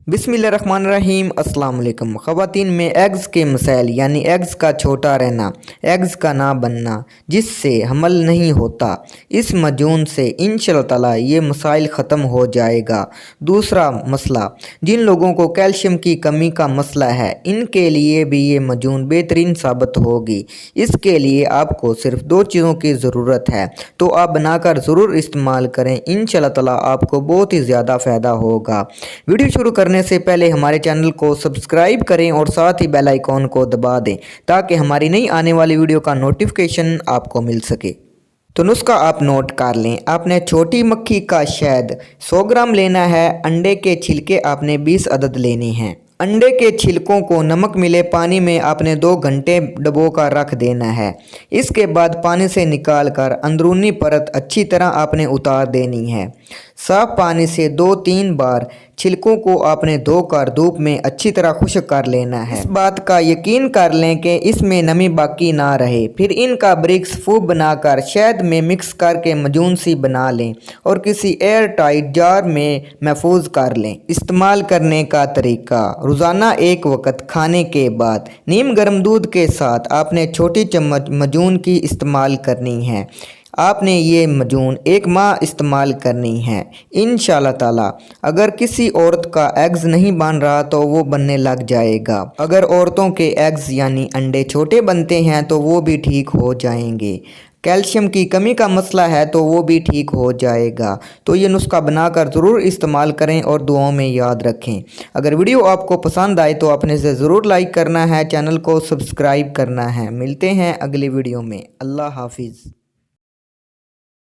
बिस्मिल्लाहिर्रहमानिर्रहीम अस्सलाम वालेकुम। ख़वातीन में एग्ज़ के मसाइल यानी एग्ज़ का छोटा रहना, एग्ज़ का ना बनना, जिससे हमल नहीं होता, इस मजून से इंशाअल्लाह ताला ये मसाइल ख़त्म हो जाएगा। दूसरा मसला, जिन लोगों को कैल्शियम की कमी का मसला है, इनके लिए भी ये मजून बेहतरीन साबित होगी। इसके लिए आपको सिर्फ 2 चीज़ों की ज़रूरत है, तो आप बनाकर ज़रूर इस्तेमाल करें। इंशाअल्लाह ताला आपको बहुत ही ज़्यादा फ़ायदा होगा। वीडियो शुरू करने से पहले हमारे चैनल को सब्सक्राइब करें और साथ ही बेल आइकॉन को दबा दें ताकि हमारी नई आने वाली वीडियो का नोटिफिकेशन आपको मिल सके। तो नुस्खा आप नोट कर लें। आपने छोटी मक्खी का शहद 100 ग्राम लेना है। अंडे के छिलके आपने 20 अदद लेने हैं। अंडे के छिलकों को नमक मिले पानी में आपने 2 घंटे डबो कर रख देना है। इसके बाद पानी से निकाल कर अंदरूनी परत अच्छी तरह आपने उतार देनी है। साफ पानी से 2-3 बार छिलकों को आपने धोकर धूप में अच्छी तरह खुश्क कर लेना है। इस बात का यकीन कर लें कि इसमें नमी बाकी ना रहे। फिर इनका ब्रिक्स फूब बनाकर शहद में मिक्स करके मजून सी बना लें और किसी एयर टाइट जार में महफूज कर लें। इस्तेमाल करने का तरीका, रोज़ाना 1 वक्त खाने के बाद नीम गर्म दूध के साथ आपने छोटी चम्मच मजून की इस्तेमाल करनी है। आपने ये मजून 1 माह इस्तेमाल करनी है। इंशाअल्लाह ताला अगर किसी औरत का एग्ज़ नहीं बन रहा तो वो बनने लग जाएगा। अगर औरतों के एग्ज़ यानी अंडे छोटे बनते हैं तो वो भी ठीक हो जाएंगे। कैल्शियम की कमी का मसला है तो वो भी ठीक हो जाएगा। तो ये नुस्खा बनाकर ज़रूर इस्तेमाल करें और दुआओं में याद रखें। अगर वीडियो आपको पसंद आए तो आपने इसे ज़रूर लाइक करना है, चैनल को सब्सक्राइब करना है। मिलते हैं अगली वीडियो में। अल्लाह हाफिज़।